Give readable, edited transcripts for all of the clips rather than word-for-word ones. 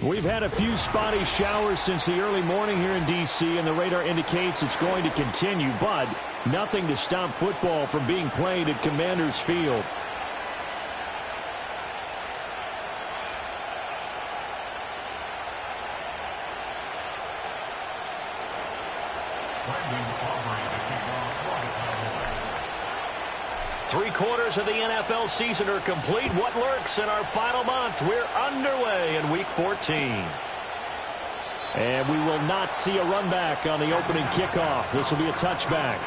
We've had a few spotty showers since the early morning here in D.C., and the radar indicates it's going to continue, but nothing to stop football from being played at Commanders Field. Three-quarters of the NFL season are complete. What lurks in our final month? We're underway in Week 14. And we will not see a run back on the opening kickoff. This will be a touchback.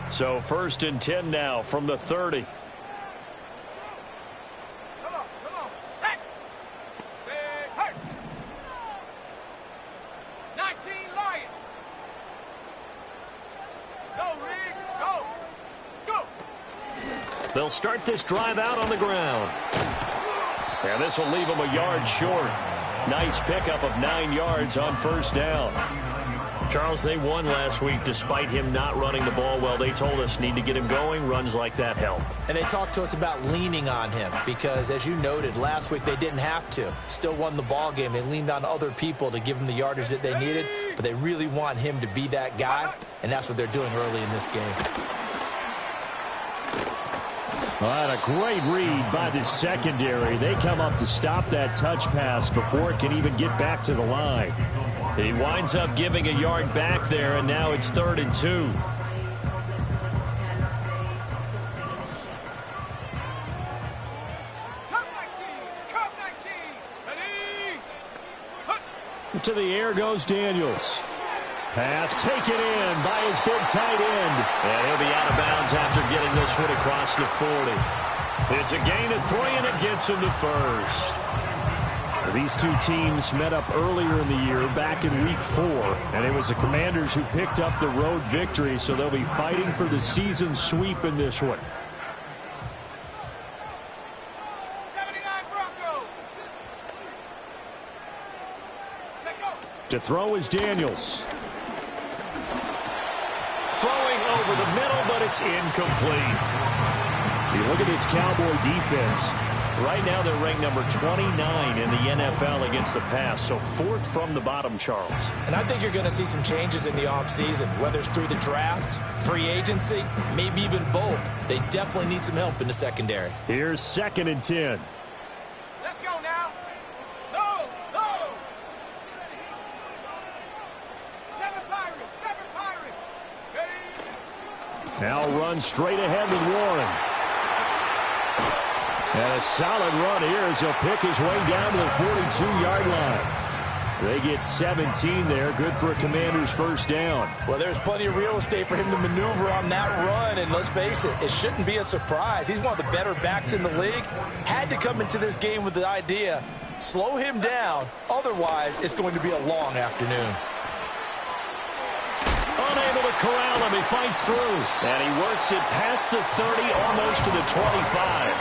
So 1st and 10 now from the 30. Come on, set. Say, hey. 19 Lions. Go, Riggs, go. They'll start this drive out on the ground. And this will leave them a yard short. Nice pickup of 9 yards on 1st down. Charles, they won last week despite him not running the ball well. They told us need to get him going. Runs like that help. And they talked to us about leaning on him because, as you noted, last week they didn't have to. Still won the ball game. They leaned on other people to give them the yardage that they needed, but they really want him to be that guy, and that's what they're doing early in this game. Well, a great read by the secondary. They come up to stop that touch pass before it can even get back to the line. He winds up giving a yard back there, and now it's 3rd and 2. Come 19. Ready? To the air goes Daniels. Pass taken in by his big tight end. And he'll be out of bounds after getting this one across the 40. It's a gain of 3, and it gets him to 1st. These two teams met up earlier in the year, back in Week 4, and it was the Commanders who picked up the road victory, so they'll be fighting for the season sweep in this one. 79 Broncos. To throw is Daniels. Throwing over the middle, but it's incomplete. You look at this Cowboy defense. Right now, they're ranked number 29 in the NFL against the pass, so 4th from the bottom, Charles. And I think you're going to see some changes in the offseason, whether it's through the draft, free agency, maybe even both. They definitely need some help in the secondary. Here's 2nd and 10. Let's go now. No. 7 Pirates. Ready? Now run straight ahead with Warren. And a solid run here as he'll pick his way down to the 42-yard line. They get 17 there. Good for a Commander's 1st down. Well, there's plenty of real estate for him to maneuver on that run. And let's face it, it shouldn't be a surprise. He's one of the better backs in the league. Had to come into this game with the idea, slow him down. Otherwise, it's going to be a long afternoon. Unable to corral him. He fights through. And he works it past the 30, almost to the 25.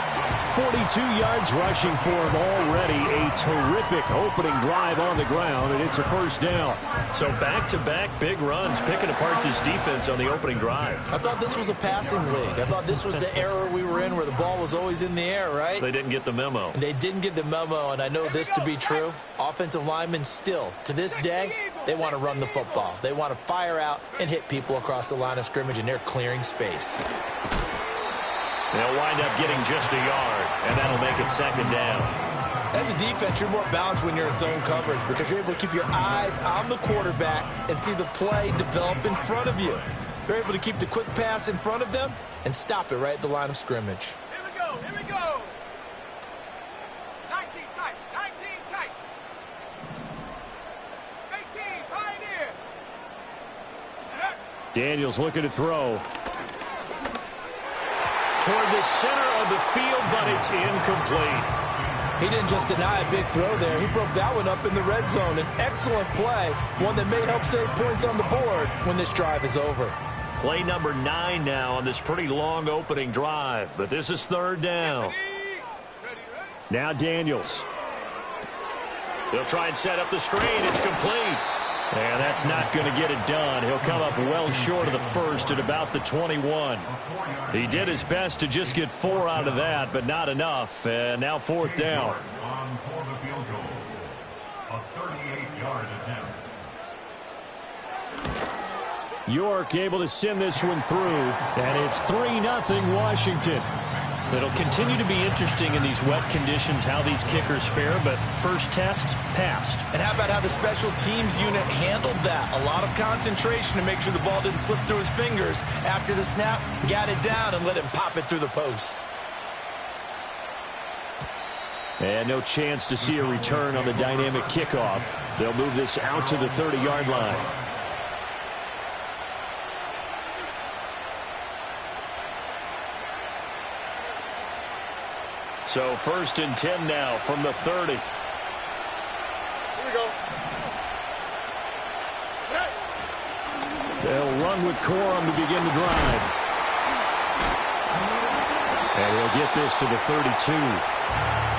42 yards rushing for him already. A terrific opening drive on the ground, and it's a 1st down. So back-to-back big runs, picking apart this defense on the opening drive. I thought this was a passing league. I thought this was the era we were in where the ball was always in the air, right? They didn't get the memo. And they didn't get the memo, and I know this to be true. Offensive linemen still, to this day, they want to run the football. They want to fire out and hit people across the line of scrimmage, and they're clearing space. They'll wind up getting just a yard, and that'll make it 2nd down. As a defense, you're more balanced when you're in zone coverage because you're able to keep your eyes on the quarterback and see the play develop in front of you. They're able to keep the quick pass in front of them and stop it right at the line of scrimmage. Here we go. 19 tight. 18, Pioneer. Daniels looking to throw. Toward the center of the field, but it's incomplete. He didn't just deny a big throw there. He broke that one up in the red zone. An excellent play, one that may help save points on the board when this drive is over. Play number 9 now on this pretty long opening drive, but this is third down. Now Daniels. He'll try and set up the screen. It's complete. And that's not going to get it done. He'll come up well short of the first at about the 21. He did his best to just get 4 out of that, but not enough. And now fourth down. York able to send this one through, and it's 3-0 Washington. It'll continue to be interesting in these wet conditions how these kickers fare, but first test, passed. And how about how the special teams unit handled that? A lot of concentration to make sure the ball didn't slip through his fingers. After the snap, got it down and let him pop it through the posts. And no chance to see a return on the dynamic kickoff. They'll move this out to the 30-yard line. So first and 10 now from the 30. Here we go. They'll run with Corum to begin the drive. And he'll get this to the 32.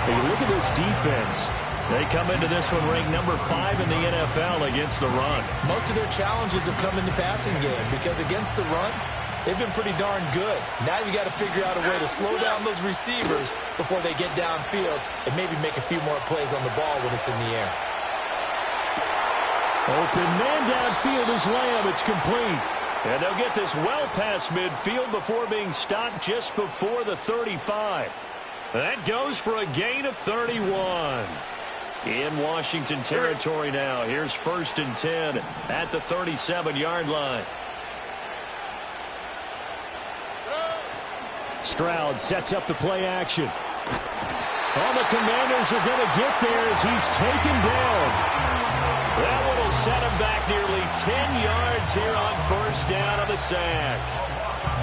Hey, look at this defense. They come into this one ranked number 5 in the NFL against the run. Most of their challenges have come in the passing game because against the run, they've been pretty darn good. Now you got to figure out a way to slow down those receivers before they get downfield and maybe make a few more plays on the ball when it's in the air. Open man downfield is Lamb. It's complete. And they'll get this well past midfield before being stopped just before the 35. That goes for a gain of 31. In Washington territory now. Here's first and 10 at the 37-yard line. Stroud sets up the play action. All the Commanders are going to get there as he's taken down. That one will set him back nearly 10 yards here on first down on the sack.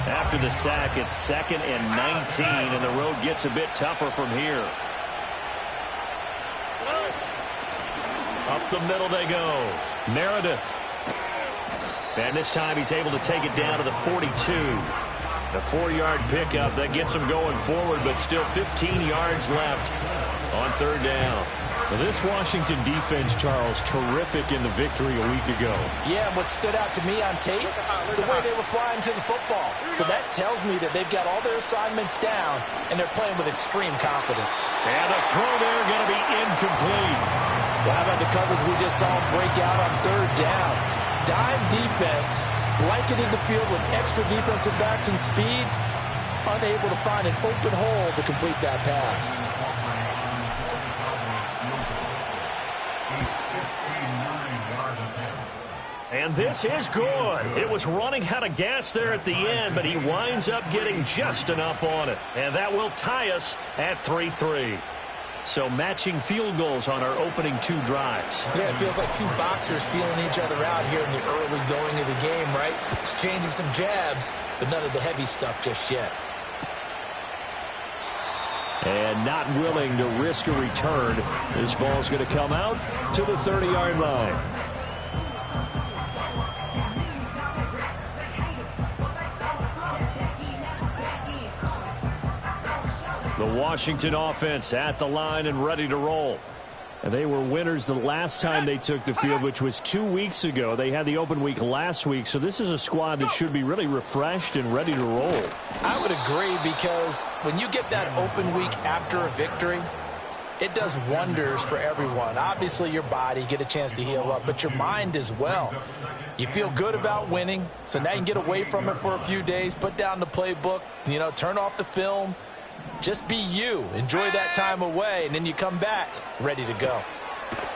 After the sack, it's 2nd and 19, and the road gets a bit tougher from here. Up the middle they go. Meredith. And this time he's able to take it down to the 42. A 4-yard pickup that gets him going forward, but still 15 yards left on third down. Well, this Washington defense, Charles, terrific in the victory a week ago. Yeah, and what stood out to me on tape, the way they were flying to the football. So that tells me that they've got all their assignments down, and they're playing with extreme confidence. And the throw there going to be incomplete. Well, how about the coverage we just saw him break out on third down? Dime defense, blanketed the field with extra defensive backs and speed, unable to find an open hole to complete that pass. And this is good. It was running out of gas there at the end, but he winds up getting just enough on it. And that will tie us at 3-3. So matching field goals on our opening 2 drives. Yeah, it feels like 2 boxers feeling each other out here in the early going of the game, right? Exchanging some jabs, but none of the heavy stuff just yet. And not willing to risk a return. This ball's going to come out to the 30-yard line. The Washington offense at the line and ready to roll. And they were winners the last time they took the field, which was 2 weeks ago. They had the open week last week, so this is a squad that should be really refreshed and ready to roll. I would agree, because when you get that open week after a victory, it does wonders for everyone. Obviously, your body, get a chance to heal up, but your mind as well. You feel good about winning, so now you can get away from it for a few days, put down the playbook, turn off the film. Just be you. Enjoy that time away, and then you come back ready to go.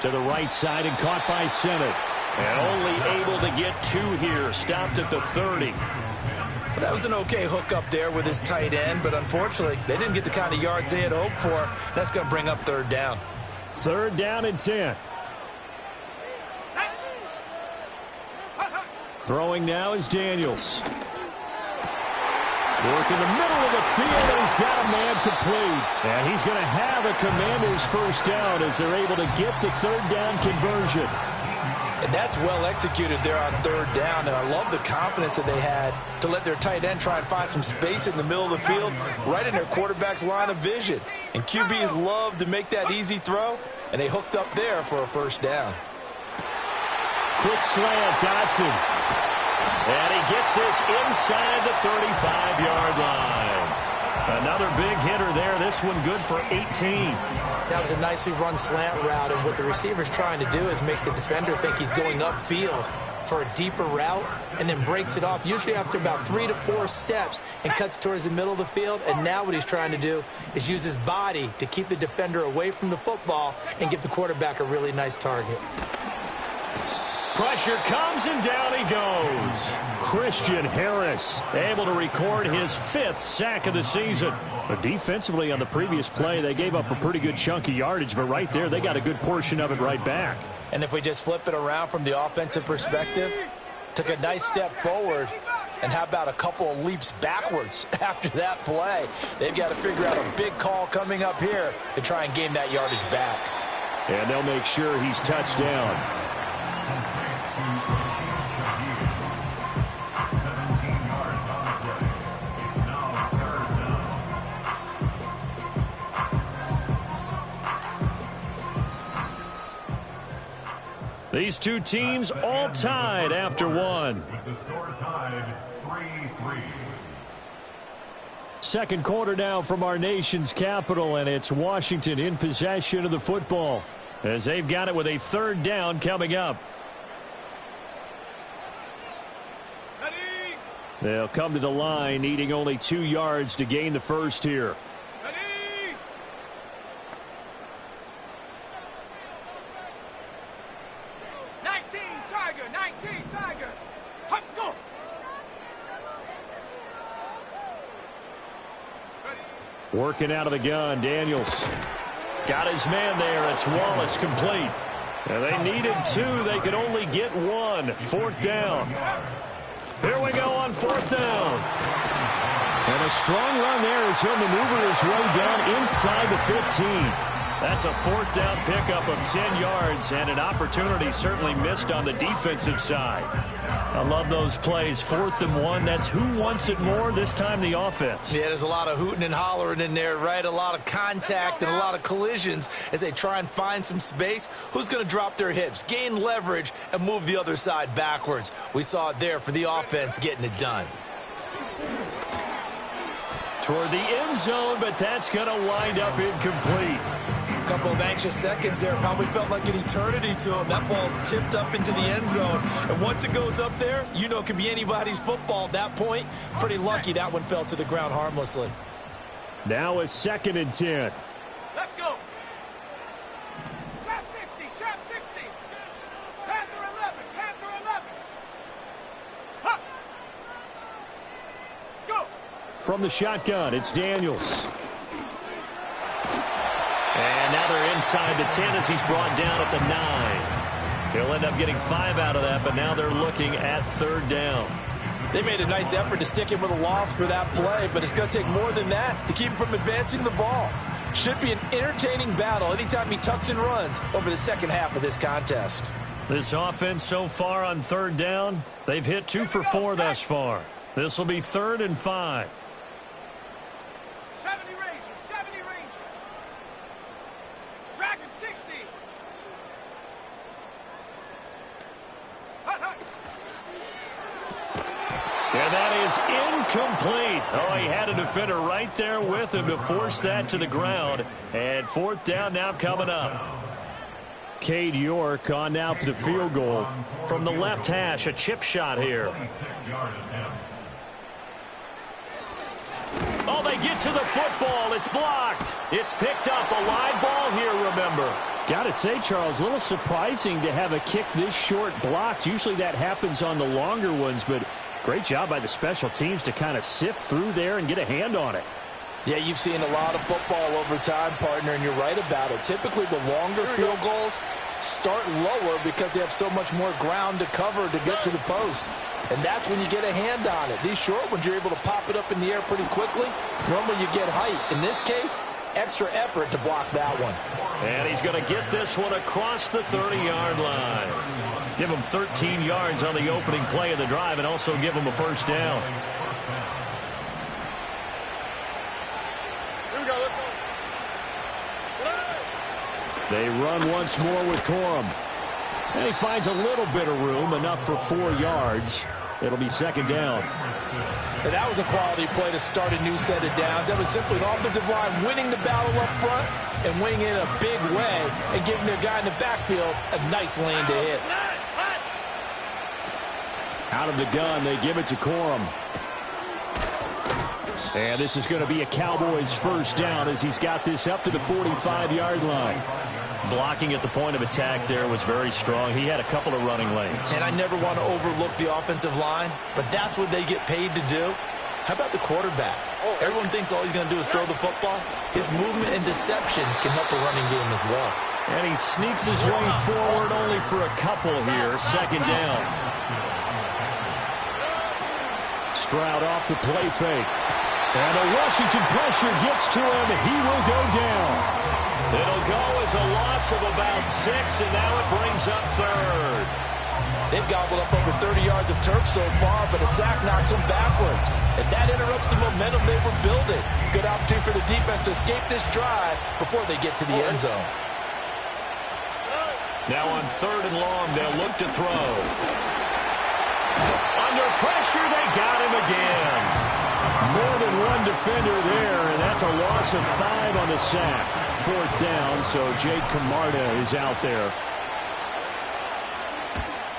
To the right side and caught by Sennett. And only able to get 2 here. Stopped at the 30. Well, that was an okay hook up there with his tight end, but unfortunately, they didn't get the kind of yards they had hoped for. That's going to bring up third down. Third down and 10. Throwing now is Daniels. Work in the middle of the field, and he's got a man complete. And he's going to have a Commanders first down as they're able to get the third down conversion. And that's well executed there on third down. And I love the confidence that they had to let their tight end try and find some space in the middle of the field, right in their quarterback's line of vision. And QBs love to make that easy throw, and they hooked up there for a first down. Quick slant, Dotson. And he gets this inside the 35-yard line. Another big hitter there. This one good for 18. That was a nicely run slant route, and what the receiver's trying to do is make the defender think he's going upfield for a deeper route and then breaks it off, usually after about 3 to 4 steps, and cuts towards the middle of the field. And now what he's trying to do is use his body to keep the defender away from the football and give the quarterback a really nice target. Pressure comes, and down he goes. Christian Harris able to record his 5th sack of the season. But defensively on the previous play, they gave up a pretty good chunk of yardage, but right there they got a good portion of it right back. And if we just flip it around from the offensive perspective, took a nice step forward, and how about a couple of leaps backwards after that play? They've got to figure out a big call coming up here to try and gain that yardage back. And they'll make sure he's touched down. These two teams all tied after one. With the score tied 3-3. Second quarter now from our nation's capital, and it's Washington in possession of the football as they've got it with a third down coming up. They'll come to the line needing only 2 yards to gain the first here. 19, Tiger. Hop, go. Working out of the gun, Daniels. Got his man there. It's Wallace complete. And they needed 2. They could only get 1. 4th down. Here we go on 4th down. And a strong run there as he'll maneuver his way down inside the 15. That's a 4th down pickup of 10 yards, and an opportunity certainly missed on the defensive side. I love those plays. 4th and 1. That's who wants it more, this time the offense. Yeah, there's a lot of hooting and hollering in there, right? A lot of contact and a lot of collisions as they try and find some space. Who's going to drop their hips, gain leverage, and move the other side backwards? We saw it there for the offense getting it done. Toward the end zone, but that's going to wind up incomplete. A couple of anxious seconds there. Probably felt like an eternity to him. That ball's tipped up into the end zone. And once it goes up there, you know it can be anybody's football at that point. Pretty lucky that one fell to the ground harmlessly. Now a 2nd and 10. Let's go. Trap 60, trap 60. Panther 11, Panther 11. Huh. Go. From the shotgun, it's Daniels. And now they're inside the 10 as he's brought down at the 9. He'll end up getting 5 out of that, but now they're looking at 3rd down. They made a nice effort to stick him with a loss for that play, but it's going to take more than that to keep him from advancing the ball. Should be an entertaining battle anytime he tucks and runs over the second half of this contest. This offense so far on 3rd down, they've hit 2 for 4 thus far. This will be 3rd and 5. 70 Ranger, 70 Ranger. Dragon 60. Hut, hut. And that is incomplete. Oh, he had a defender right there with him to force that to the ground. And 4th down now coming up. Cade York on now for the field goal. From the left hash, a chip shot here. Oh, they get to the football. It's blocked. It's picked up. A live ball here, remember. Got to say, Charles, a little surprising to have a kick this short blocked. Usually that happens on the longer ones, but great job by the special teams to kind of sift through there and get a hand on it. Yeah, you've seen a lot of football over time, partner, and you're right about it. Typically, the longer field goals start lower because they have so much more ground to cover to get to the post. And that's when you get a hand on it. These short ones, you're able to pop it up in the air pretty quickly. Normally, you get height. In this case, extra effort to block that one. And he's going to get this one across the 30-yard line. Give them 13 yards on the opening play of the drive and also give them a first down. Here we go. Let's go. They run once more with Corum. And he finds a little bit of room, enough for 4 yards. It'll be second down. And that was a quality play to start a new set of downs. That was simply an offensive line winning the battle up front and winning in a big way and giving their guy in the backfield a nice lane to hit. Out of the gun, they give it to Corum. And this is going to be a Cowboys first down as he's got this up to the 45-yard line. Blocking at the point of attack there was very strong. He had a couple of running lanes. And I never want to overlook the offensive line, but that's what they get paid to do. How about the quarterback? Everyone thinks all he's going to do is throw the football. His movement and deception can help a running game as well. And he sneaks his way forward only for a couple here. Second down. Stroud off the play fake. And the Washington pressure gets to him. He will go down. It'll go as a loss of about 6, and now it brings up third. They've gobbled up over 30 yards of turf so far, but a sack knocks them backwards. And that interrupts the momentum they were building. Good opportunity for the defense to escape this drive before they get to the end zone. Now on third and long, they'll look to throw. Under pressure, they got him again. More than one defender there, and that's a loss of 5 on the sack. Fourth down, so Jake Camarda is out there.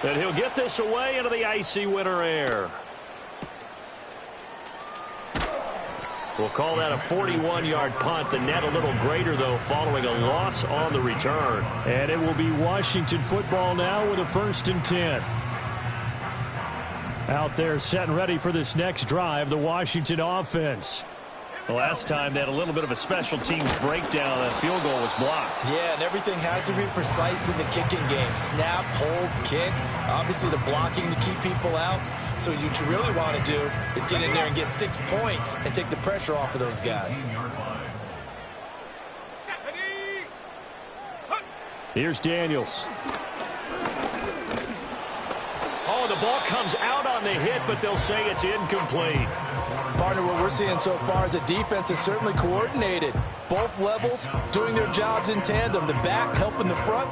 And he'll get this away into the icy winter air. We'll call that a 41-yard punt. The net a little greater, though, following a loss on the return. And it will be Washington football now with a 1st and 10. Out there set and ready for this next drive, the Washington offense. The last time they had a little bit of a special teams breakdown. That field goal was blocked. Yeah, and everything has to be precise in the kicking game. Snap, hold, kick. Obviously the blocking to keep people out. So what you really want to do is get in there and get 6 points and take the pressure off of those guys. Here's Daniels. Oh, the ball comes out on the hit, but they'll say it's incomplete. Partner, what we're seeing so far is the defense is certainly coordinated. Both levels doing their jobs in tandem. The back helping the front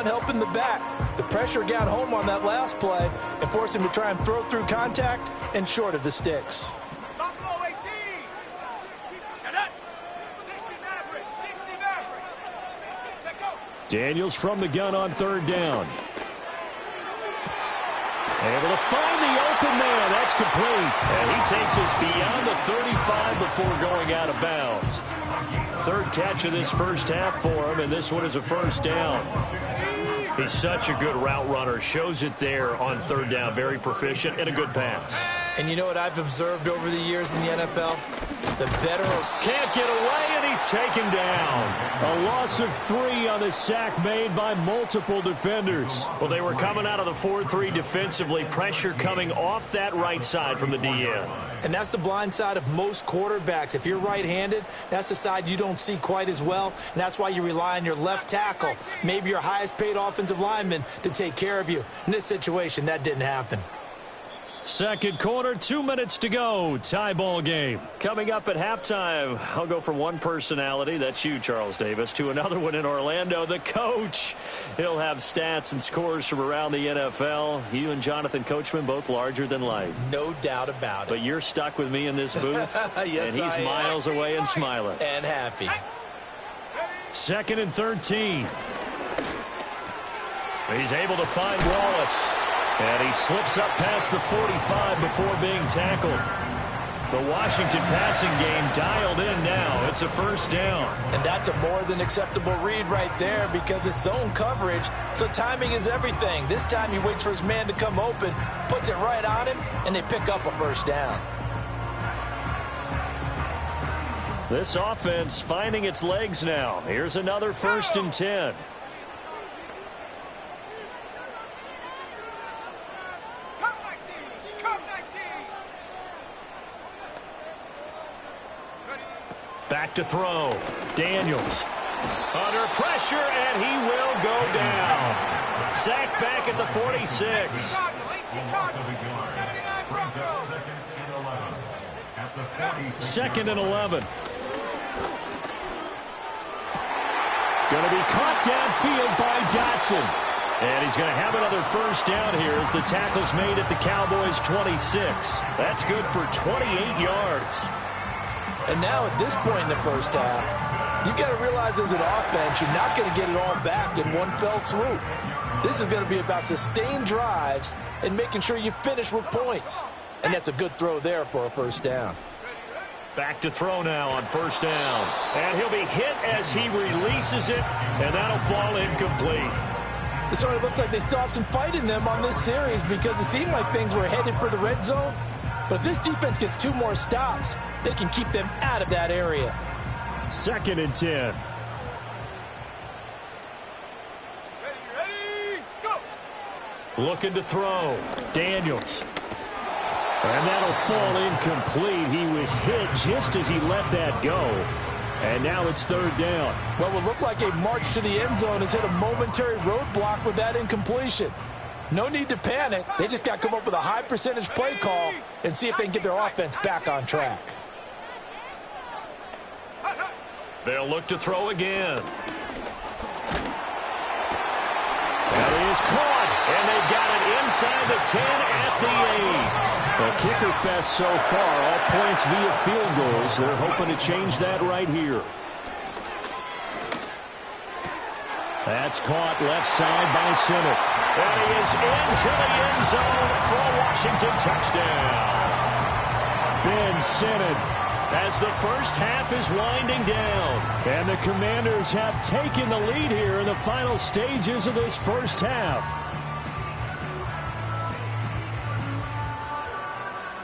helping the back. The pressure got home on that last play and forced him to try and throw through contact and short of the sticks. Buffalo 18. Get up. 60 Maverick. 60 Maverick. Let go. Daniels from the gun on third down. Able to find the open man. That's complete. And he takes us beyond the 35 before going out of bounds. Third catch of this first half for him, and this one is a first down. He's such a good route runner. Shows it there on third down. Very proficient and a good pass. And you know what I've observed over the years in the NFL? The better... Can't get away, and he's taken down. A loss of 3 on the sack made by multiple defenders. Well, they were coming out of the 4-3 defensively. Pressure coming off that right side from the DN. And that's the blind side of most quarterbacks. If you're right-handed, that's the side you don't see quite as well. And that's why you rely on your left tackle, maybe your highest-paid offensive lineman, to take care of you. In this situation, that didn't happen. Second quarter, 2 minutes to go. Tie ball game. Coming up at halftime, I'll go from one personality, that's you, Charles Davis, to another one in Orlando, the coach. He'll have stats and scores from around the NFL. You and Jonathan Coachman, both larger than life. No doubt about it. But you're stuck with me in this booth, yes, and he's miles away and smiling. And happy. Second and 13. He's able to find Wallace. And he slips up past the 45 before being tackled. The Washington passing game dialed in now. It's a first down. And that's a more than acceptable read right there because it's zone coverage, so timing is everything. This time he waits for his man to come open, puts it right on him, and they pick up a first down. This offense finding its legs now. Here's another 1st and 10. Back to throw. Daniels. Under pressure, and he will go down. Sacked back at the 46. Second and 11. Going to be caught downfield by Dotson. And he's going to have another first down here as the tackle's made at the Cowboys' 26. That's good for 28 yards. And now at this point in the first half, you've got to realize as an offense, you're not going to get it all back in one fell swoop. This is going to be about sustained drives and making sure you finish with points. And that's a good throw there for a first down. Back to throw now on first down. And he'll be hit as he releases it, and that'll fall incomplete. It sort of looks like they still have some fight in them on this series because it seemed like things were headed for the red zone. But if this defense gets 2 more stops, they can keep them out of that area. Second and 10. Ready, go! Looking to throw. Daniels. And that'll fall incomplete. He was hit just as he let that go. And now it's third down. What would look like a march to the end zone has hit a momentary roadblock with that incompletion. No need to panic. They just got to come up with a high percentage play call and see if they can get their offense back on track. They'll look to throw again. That is caught. And they've got it inside the 10 at the 8. The kicker fest so far, all points via field goals. They're hoping to change that right here. That's caught left side by Sinnott. And he is into the end zone for a Washington touchdown. Ben Sinnott as the first half is winding down. And the Commanders have taken the lead here in the final stages of this first half.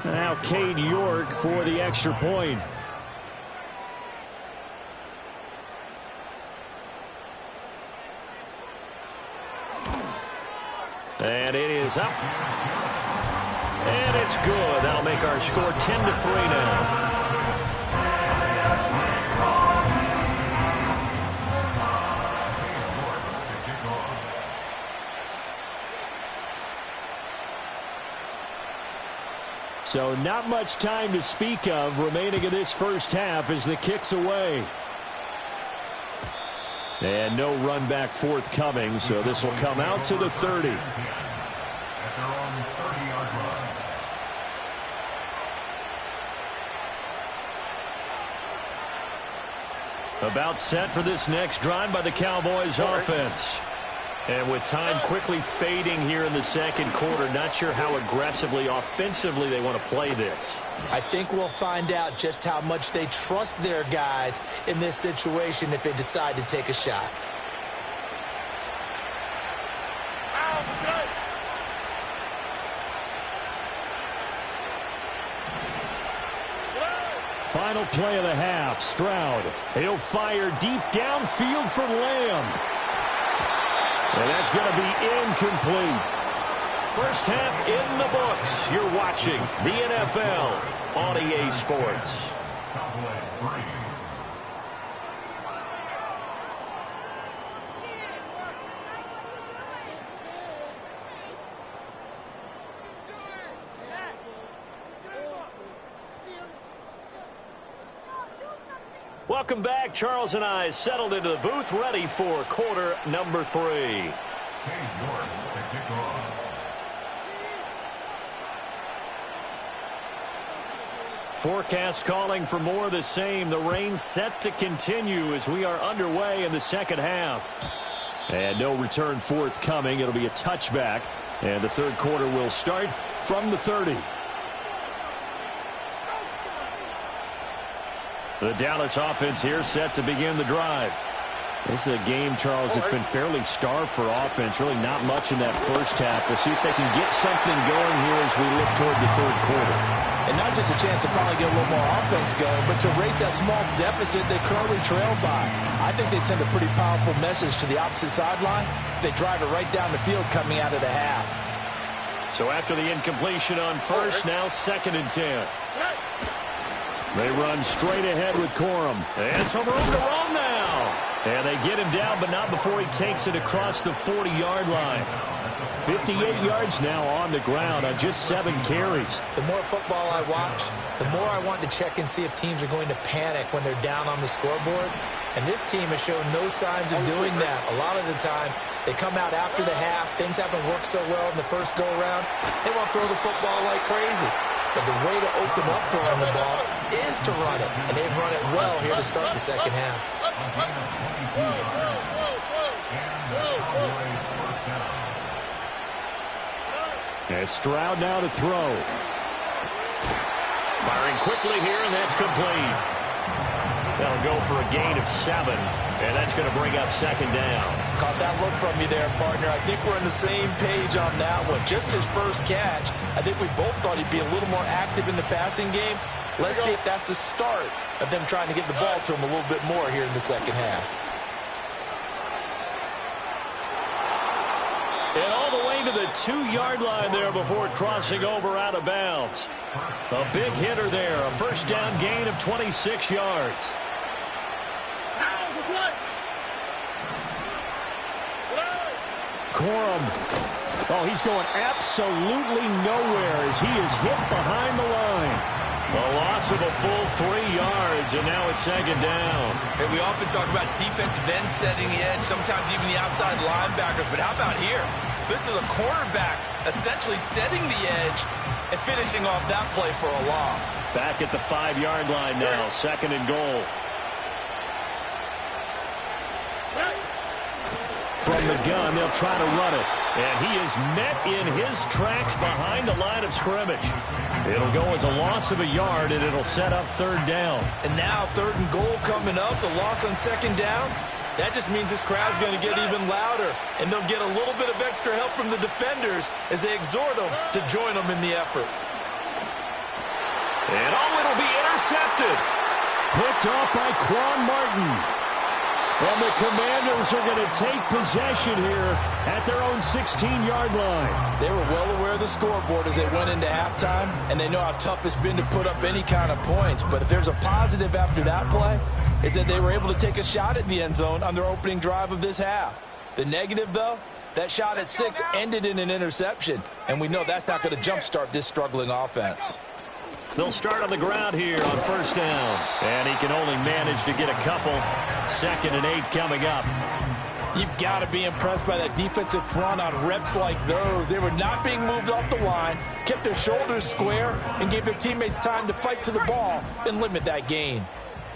Now Cade York for the extra point. And it is up. And it's good. That'll make our score 10-3 now. So not much time to speak of remaining in this first half as the kick's away. And no run back forthcoming, so this will come out to the 30. At their own 30-yard line. About set for this next drive by the Cowboys offense. And with time quickly fading here in the second quarter, not sure how aggressively, offensively they want to play this. I think we'll find out just how much they trust their guys in this situation if they decide to take a shot. Final play of the half, Stroud. He'll fire deep downfield for Lamb. And that's going to be incomplete. First half in the books. You're watching the NFL on EA Sports. Cowboys 3. Welcome back. Charles and I settled into the booth, ready for quarter number 3. Cade York to kick off. Forecast calling for more of the same. The rain set to continue as we are underway in the second half. And no return forthcoming. It'll be a touchback. And the third quarter will start from the 30. The Dallas offense here set to begin the drive. This is a game, Charles, that's been fairly starved for offense. Really not much in that first half. We'll see if they can get something going here as we look toward the third quarter. And not just a chance to finally get a little more offense going, but to erase that small deficit they currently trailed by. I think they'd send a pretty powerful message to the opposite sideline if they drive it right down the field coming out of the half. So after the incompletion on first, now second and 10. They run straight ahead with Corum. And some room to run now. And they get him down, but not before he takes it across the 40-yard line. 58 yards now on the ground on just 7 carries. The more football I watch, the more I want to check and see if teams are going to panic when they're down on the scoreboard. And this team has shown no signs of doing that. A lot of the time, they come out after the half. Things haven't worked so well in the first go-around. They won't throw the football like crazy. But the way to open up throwing the ball is to run it. And they've run it well here to start the second half. And Stroud now to throw. Firing quickly here, and that's complete. They'll go for a gain of 7, and that's going to bring up second down. Caught that look from you there, partner. I think we're on the same page on that one. Just his first catch, I think we both thought he'd be a little more active in the passing game. Let's see if that's the start of them trying to get the ball to him a little bit more here in the second half. And all the way to the 2-yard line there before crossing over out of bounds. A big hitter there, a first down gain of 26 yards. Corum. Oh, he's going absolutely nowhere as he is hit behind the line. A loss of a full 3 yards, and now it's second down. And we often talk about defensive ends setting the edge, sometimes even the outside linebackers. But how about here? This is a quarterback essentially setting the edge and finishing off that play for a loss. Back at the 5-yard line now, second and goal. From the gun, they'll try to run it. And he is met in his tracks behind the line of scrimmage. It'll go as a loss of a yard, and it'll set up third down. And now third and goal coming up, the loss on second down. That just means this crowd's going to get even louder, and they'll get a little bit of extra help from the defenders as they exhort them to join them in the effort. And it'll be intercepted. Picked off by Quan Martin. And the Commanders are going to take possession here at their own 16-yard line. They were well aware of the scoreboard as they went into halftime, and they know how tough it's been to put up any kind of points. But if there's a positive after that play, is that they were able to take a shot at the end zone on their opening drive of this half. The negative, though, that shot at 6 ended in an interception, and we know that's not going to jumpstart this struggling offense. They'll start on the ground here on first down. And he can only manage to get a couple. Second and 8 coming up. You've got to be impressed by that defensive front on reps like those. They were not being moved off the line, kept their shoulders square, and gave their teammates time to fight to the ball and limit that gain.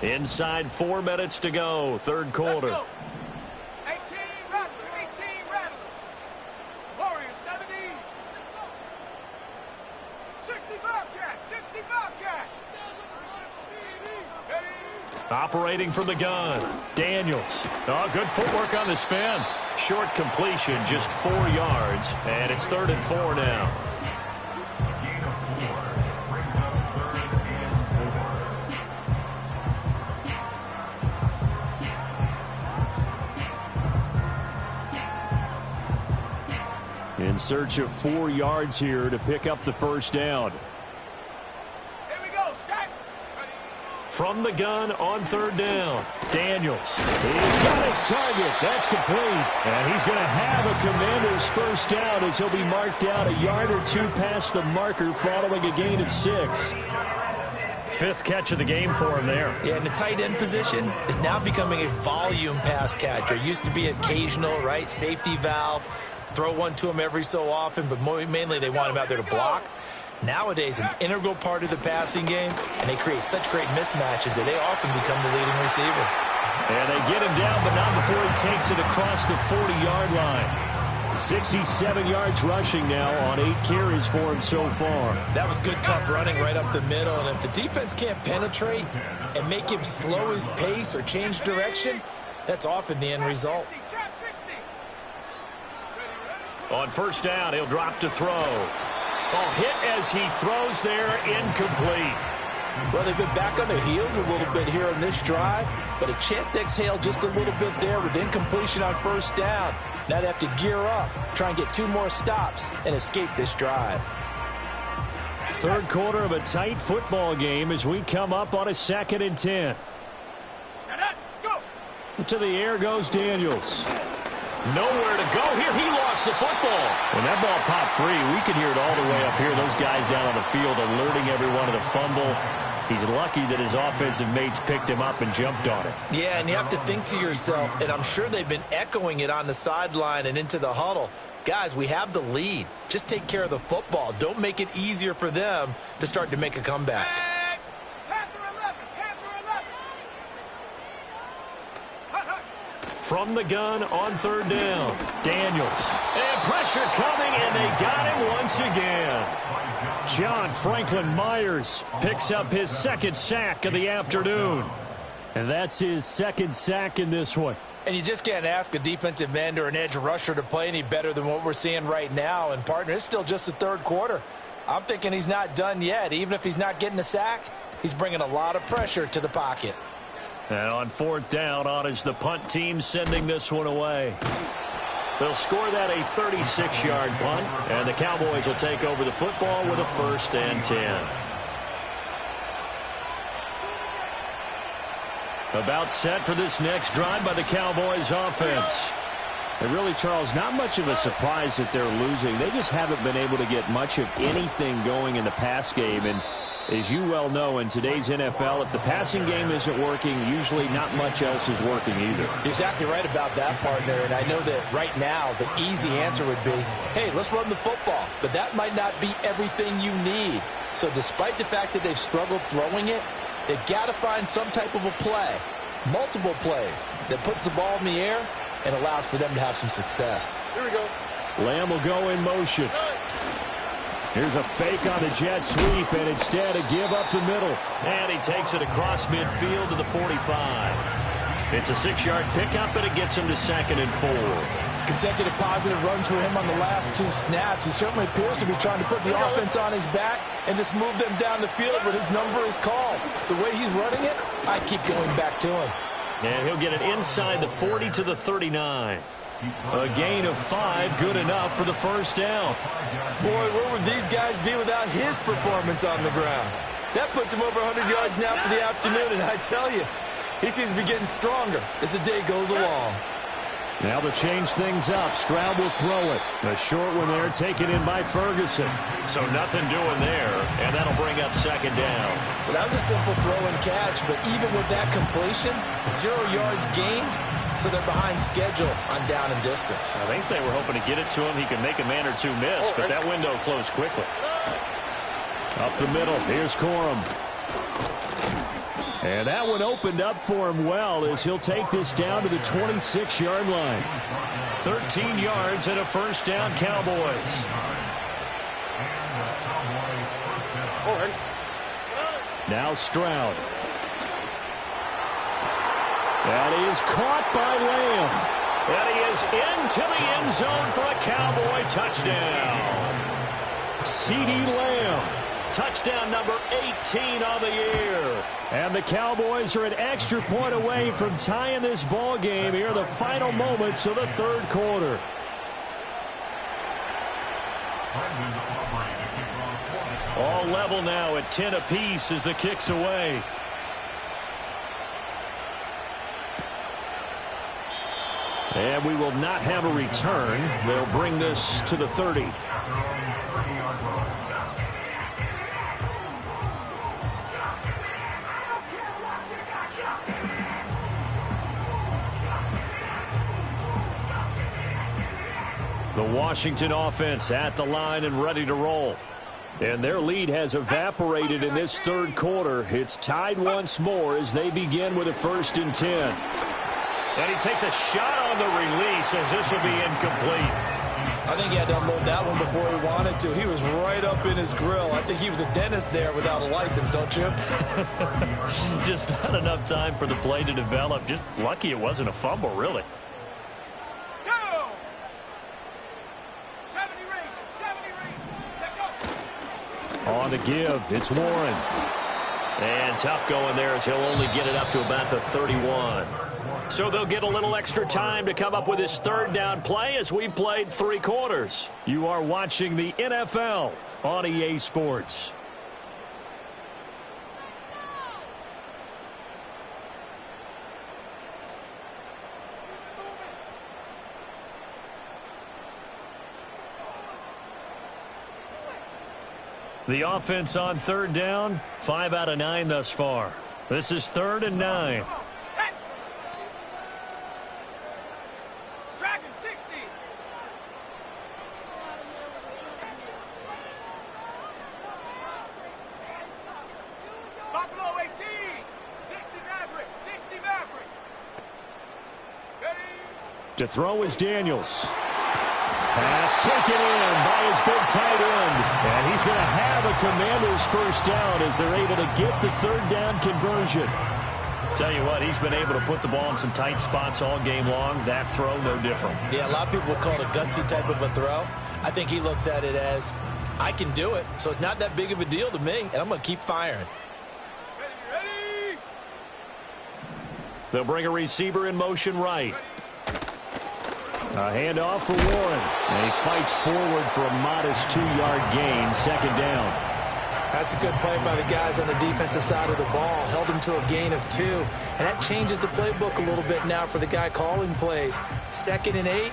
Inside 4 minutes to go, third quarter. 18 Rattlers. Warriors 70. 60 Bobcats. 60 Bobcats. Operating from the gun, Daniels. Oh, good footwork on the spin. Short completion, just 4 yards, and it's 3rd and 4 now. Gain of 4 brings up 3rd and 4. In search of 4 yards here to pick up the first down. Here we go. Set. From the gun on 3rd down, Daniels. He's got his target. That's complete. And he's going to have a Commanders first down as he'll be marked down a yard or 2 past the marker following a gain of 6. 5th catch of the game for him there. Yeah, and the tight end position is now becoming a volume pass catcher. Used to be occasional, right? Safety valve. Throw one to him every so often, but mainly they want him out there to block. Nowadays, an integral part of the passing game, and they create such great mismatches that they often become the leading receiver. And they get him down, but not before he takes it across the 40-yard line. 67 yards rushing now on 8 carries for him so far. That was good, tough running right up the middle, and if the defense can't penetrate and make him slow his pace or change direction, that's often the end result. 60. Trap 60. On first down, he'll drop to throw. Oh, hit as he throws there, incomplete. Well, they've been back on their heels a little bit here on this drive, but a chance to exhale just a little bit there with incompletion on first down. Now they have to gear up, try and get 2 more stops, and escape this drive. Third quarter of a tight football game as we come up on a 2nd and 10. Set up. Go. To the air goes Daniels. Nowhere to go here. He lost the football. When that ball popped free, we could hear it all the way up here. Those guys down on the field alerting everyone of the fumble. He's lucky that his offensive mates picked him up and jumped on it. Yeah, and you have to think to yourself, and I'm sure they've been echoing it on the sideline and into the huddle. Guys, we have the lead. Just take care of the football. Don't make it easier for them to start to make a comeback. From the gun on third down, Daniels. And pressure coming, and they got him once again. John Franklin Myers picks up his second sack of the afternoon. And that's his second sack in this one. And you just can't ask a defensive end or an edge rusher to play any better than what we're seeing right now. And, partner, it's still just the third quarter. I'm thinking he's not done yet. Even if he's not getting a sack, he's bringing a lot of pressure to the pocket. And on fourth down, on is the punt team sending this one away. They'll score that a 36-yard punt, and the Cowboys will take over the football with a 1st and 10. About set for this next drive by the Cowboys offense. And really, Charles, not much of a surprise that they're losing. They just haven't been able to get much of anything going in the pass game. And as you well know, in today's NFL, if the passing game isn't working, usually not much else is working either. You're exactly right about that, partner. And I know that right now the easy answer would be, hey, let's run the football. But that might not be everything you need. So despite the fact that they've struggled throwing it, they've got to find some type of a play, multiple plays, that puts the ball in the air and allows for them to have some success. Here we go. Lamb will go in motion. Here's a fake on the jet sweep, and instead a give up the middle. And he takes it across midfield to the 45. It's a 6-yard pickup, and it gets him to 2nd and 4. Consecutive positive runs for him on the last 2 snaps. He certainly appears to be trying to put the offense on his back and just move them down the field when his number is called. The way he's running it, I keep going back to him. And he'll get it inside the 40 to the 39. A gain of 5, good enough for the 1st down. Boy, where would these guys be without his performance on the ground? That puts him over 100 yards now for the afternoon, and I tell you, he seems to be getting stronger as the day goes along. Now to change things up, Stroud will throw it. A short one there, taken in by Ferguson. So nothing doing there, and that'll bring up 2nd down. Well, that was a simple throw and catch, but even with that completion, 0 yards gained, so they're behind schedule on down and distance. I think they were hoping to get it to him. He could make a man or two miss, but that window closed quickly. Up the middle, here's Corum. And that one opened up for him well as he'll take this down to the 26-yard line. 13 yards and a 1st down, Cowboys. Now Stroud. And he is caught by Lamb. And he is into the end zone for a Cowboy touchdown. CeeDee Lamb. Touchdown number 18 on the year. And the Cowboys are an extra point away from tying this ball game here in the final moments of the 3rd quarter. All level now at 10 apiece as the kick's away. And we will not have a return. They'll bring this to the 30. The Washington offense at the line and ready to roll. And their lead has evaporated in this 3rd quarter. It's tied once more as they begin with a 1st and 10. And he takes a shot on the release as this will be incomplete. I think he had to unload that one before he wanted to. He was right up in his grill. I think he was a dentist there without a license, don't you? Just not enough time for the play to develop. Just lucky it wasn't a fumble, really. On the give, it's Warren. And tough going there as he'll only get it up to about the 31. So they'll get a little extra time to come up with his 3rd down play as we've played 3 quarters. You are watching the NFL on EA Sports. The offense on third down, 5 out of 9 thus far. This is 3rd and 9. Set. Dragon 60. Buffalo 18. 60 Maverick. 60 Maverick. Ready? To throw is Daniels. Pass taken in by his big tight end. And he's going to have a Commanders first down as they're able to get the 3rd down conversion. Tell you what, he's been able to put the ball in some tight spots all game long. That throw, no different. Yeah, a lot of people would call it a gutsy type of a throw. I think he looks at it as, I can do it, so it's not that big of a deal to me, and I'm going to keep firing. Ready? They'll bring a receiver in motion right. A handoff for Warren. And he fights forward for a modest 2-yard gain, 2nd down. That's a good play by the guys on the defensive side of the ball. Held him to a gain of 2. And that changes the playbook a little bit now for the guy calling plays. 2nd and 8.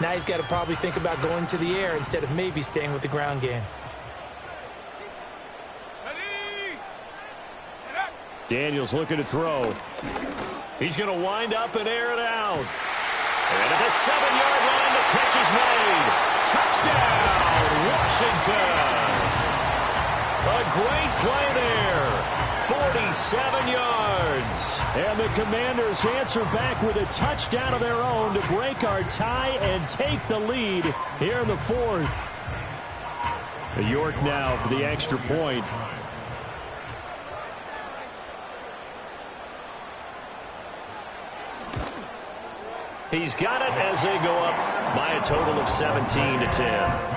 Now he's got to probably think about going to the air instead of maybe staying with the ground game. Ready? Daniels looking to throw. He's going to wind up and air it out. And at the 7-yard line, the catch is made. Touchdown, Washington. A great play there. 47 yards. And the Commanders answer back with a touchdown of their own to break our tie and take the lead here in the 4th. York now for the extra point. He's got it as they go up by a total of 17-10.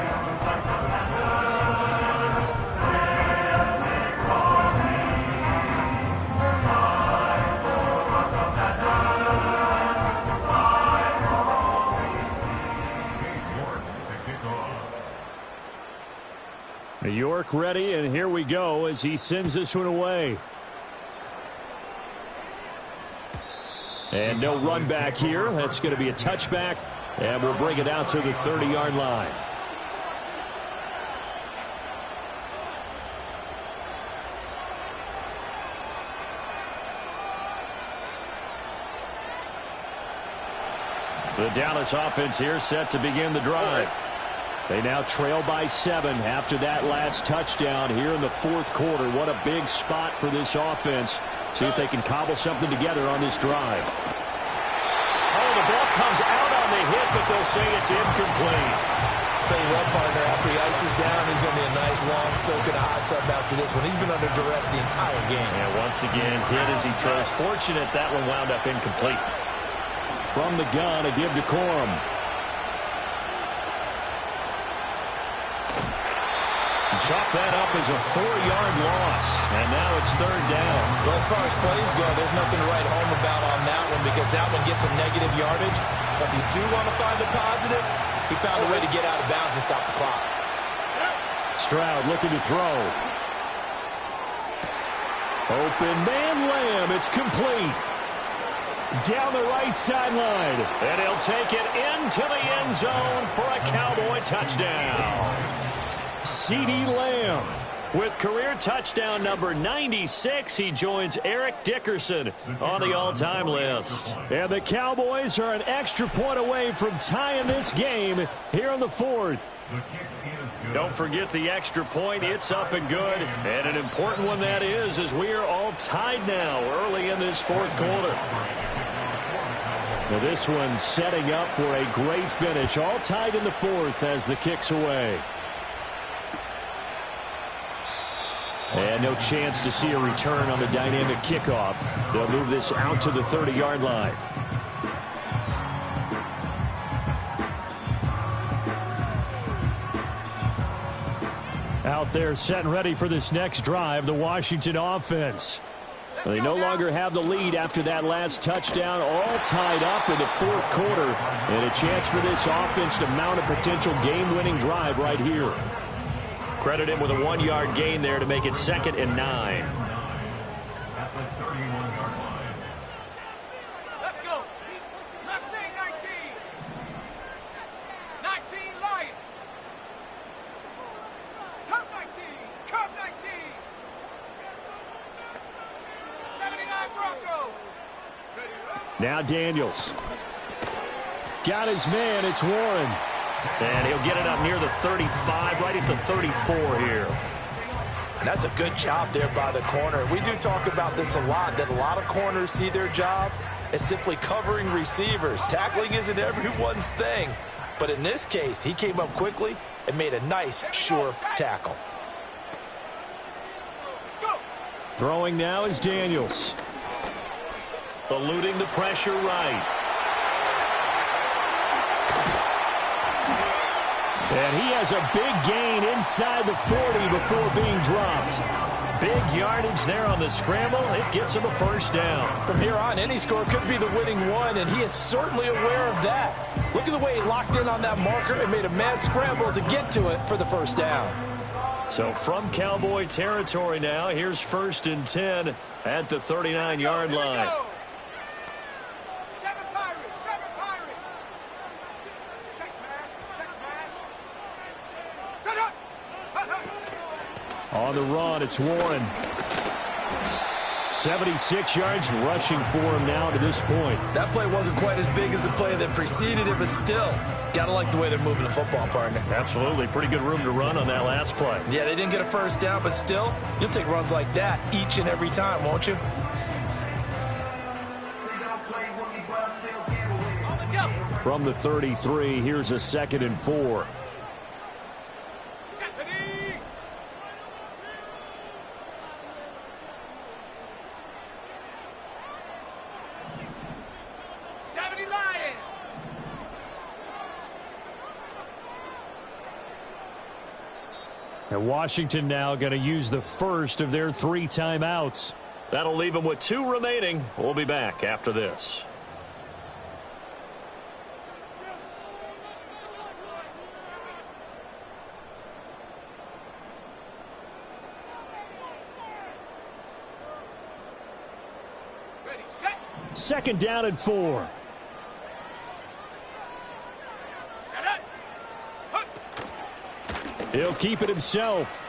York ready, and here we go as he sends this one away. And no run back here. That's going to be a touchback, and we'll bring it out to the 30-yard line. The Dallas offense here set to begin the drive. They now trail by 7 after that last touchdown here in the 4th quarter. What a big spot for this offense. See if they can cobble something together on this drive. Oh, the ball comes out on the hit, but they'll say it's incomplete. Tell you what, partner, after he ices down, he's going to be a nice long soak in a hot tub after this one. He's been under duress the entire game. And once again, hit as he throws. Fortunate that one wound up incomplete. From the gun, a give to Corum. Chop that up as a 4-yard loss. And now it's 3rd down. Well, as far as plays go, there's nothing to write home about on that one because that one gets some negative yardage. But if you do want to find a positive, he found a way to get out of bounds and stop the clock. Stroud looking to throw. Open man Lamb. It's complete. Down the right sideline. And he'll take it into the end zone for a Cowboy touchdown. CeeDee Lamb with career touchdown number 96. He joins Eric Dickerson on the all-time list. And the Cowboys are an extra point away from tying this game here in the 4th. Don't forget the extra point. It's up and good. And an important one that is, as we are all tied now early in this 4th quarter. Now this one setting up for a great finish. All tied in the 4th as the kick's away. And no chance to see a return on the dynamic kickoff. They'll move this out to the 30-yard line. Out there set and ready for this next drive, the Washington offense. They no longer have the lead after that last touchdown, all tied up in the 4th quarter. And a chance for this offense to mount a potential game-winning drive right here. Credit him with a 1-yard gain there to make it 2nd and 9. At the 31-yard line. Let's go. Mustang 19. 19 Lion. Cup 19. Now Daniels. Got his man. It's Warren. And he'll get it up near the 35, right at the 34 here. And that's a good job there by the corner. We do talk about this a lot, that a lot of corners see their job as simply covering receivers. Tackling isn't everyone's thing. But in this case, he came up quickly and made a nice, sure tackle. Throwing now is Daniels. Eluding the pressure right. And he has a big gain inside the 40 before being dropped. Big yardage there on the scramble. It gets him a first down. From here on, any score could be the winning one, and he is certainly aware of that. Look at the way he locked in on that marker and made a mad scramble to get to it for the first down. So from Cowboy territory now, here's 1st and 10 at the 39-yard line. On the run, it's Warren. 76 yards rushing for him now to this point. That play wasn't quite as big as the play that preceded it, but still, got to like the way they're moving the football, partner. Absolutely. Pretty good room to run on that last play. Yeah, they didn't get a first down, but still, you'll take runs like that each and every time, won't you? From the 33, here's a 2nd and 4. And Washington now going to use the first of their 3 timeouts. That'll leave them with 2 remaining. We'll be back after this. Ready, set. 2nd down and 4. He'll keep it himself.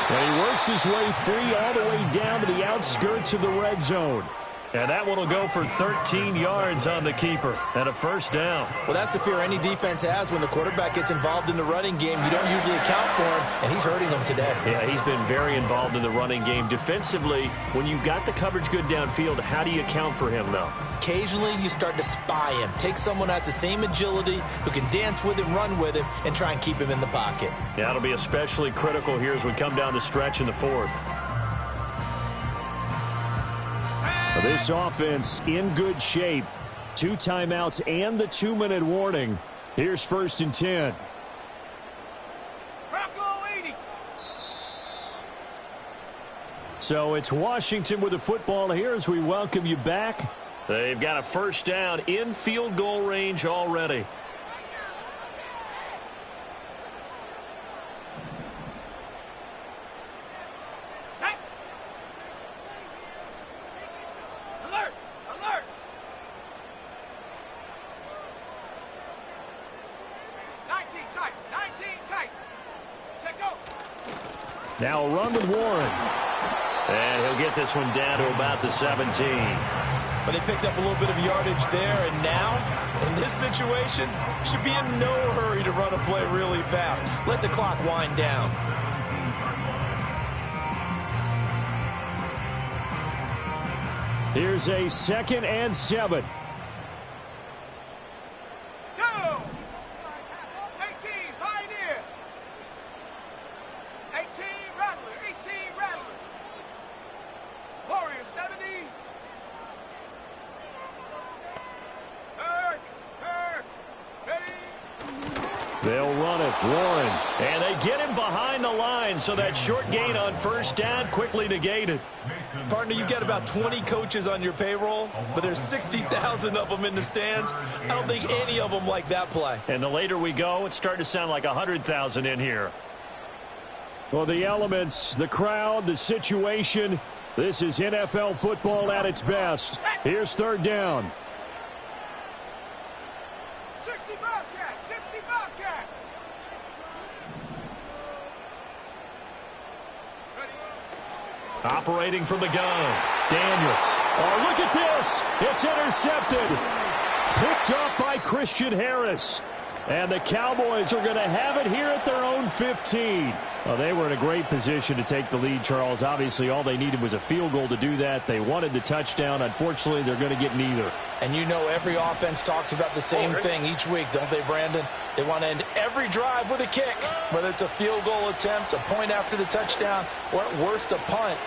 And he works his way free all the way down to the outskirts of the red zone. And that one will go for 13 yards on the keeper and a first down. Well, that's the fear any defense has when the quarterback gets involved in the running game. You don't usually account for him, and he's hurting them today. Yeah, he's been very involved in the running game. Defensively, when you got the coverage good downfield, how do you account for him, though? Occasionally, you start to spy him. Take someone who has the same agility, who can dance with him, run with him, and try and keep him in the pocket. Yeah, that'll be especially critical here as we come down the stretch in the 4th. This offense in good shape. 2 timeouts and the 2-minute warning. Here's 1st and 10. So it's Washington with the football here as we welcome you back. They've got a first down in field goal range already. Now a run with Warren. And he'll get this one down to about the 17. But they picked up a little bit of yardage there, and now, in this situation, should be in no hurry to run a play really fast. Let the clock wind down. Here's a 2nd and 7. Go! 18, Pioneer. 18, Rattler. 18, Rattler. Warrior, 70. Kirk. Ready. They'll run it. Warren. And they get him behind the line, so that short gain on first down quickly negated. Partner, you've got about 20 coaches on your payroll, but there's 60,000 of them in the stands. I don't think any of them like that play. And the later we go, it's starting to sound like 100,000 in here. Well, the elements, the crowd, the situation, this is NFL football at its best. Here's 3rd down. 60 Bobcat. 60 Bobcat. Operating from the gun. Daniels. Oh, look at this. It's intercepted. Picked up by Christian Harris. And the Cowboys are going to have it here at their own 15. Well, they were in a great position to take the lead, Charles. Obviously, all they needed was a field goal to do that. They wanted the touchdown. Unfortunately, they're going to get neither. And you know every offense talks about the same thing each week, don't they, Brandon? They want to end every drive with a kick, whether it's a field goal attempt, a point after the touchdown, or at worst, a punt.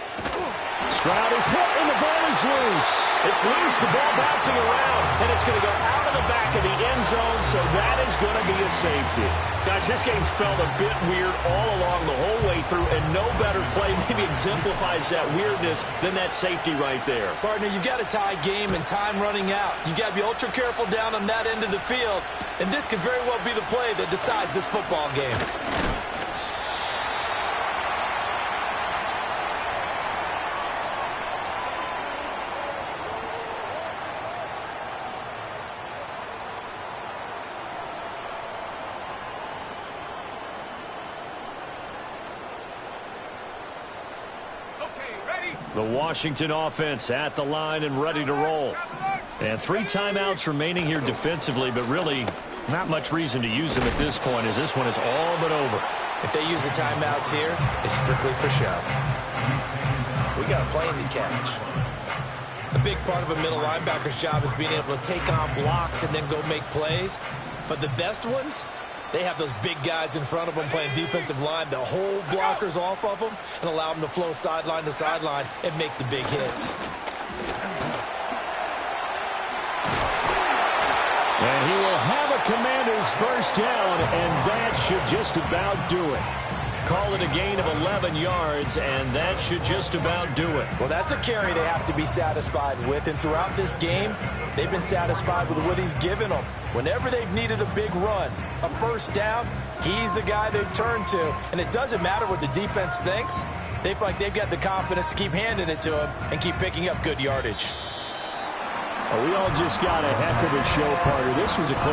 Stroud is hit, and the ball is loose. It's loose, the ball bouncing around, and it's going to go out of the back of the end zone, so that is going to be a safety. Guys, this game's felt a bit weird all along the whole way through, and no better play maybe exemplifies that weirdness than that safety right there. Partner, you've got a tie game and time running out. You've got to be ultra careful down on that end of the field, and this could very well be the play that decides this football game. The Washington offense at the line and ready to roll. And 3 timeouts remaining here defensively, but really not much reason to use them at this point as this one is all but over. If they use the timeouts here, it's strictly for show. We got a plane to catch. A big part of a middle linebacker's job is being able to take on blocks and then go make plays. But the best ones, they have those big guys in front of them playing defensive line that hold blockers off of them and allow them to flow sideline to sideline and make the big hits. And he will have a Commanders first down, and that should just about do it. Call it a gain of 11 yards, and that should just about do it. Well, that's a carry they have to be satisfied with, and throughout this game, they've been satisfied with what he's given them. Whenever they've needed a big run, a first down, he's the guy they've turned to. And it doesn't matter what the defense thinks. They feel like they've got the confidence to keep handing it to him and keep picking up good yardage. Well, we all just got a heck of a show, partner. This was a close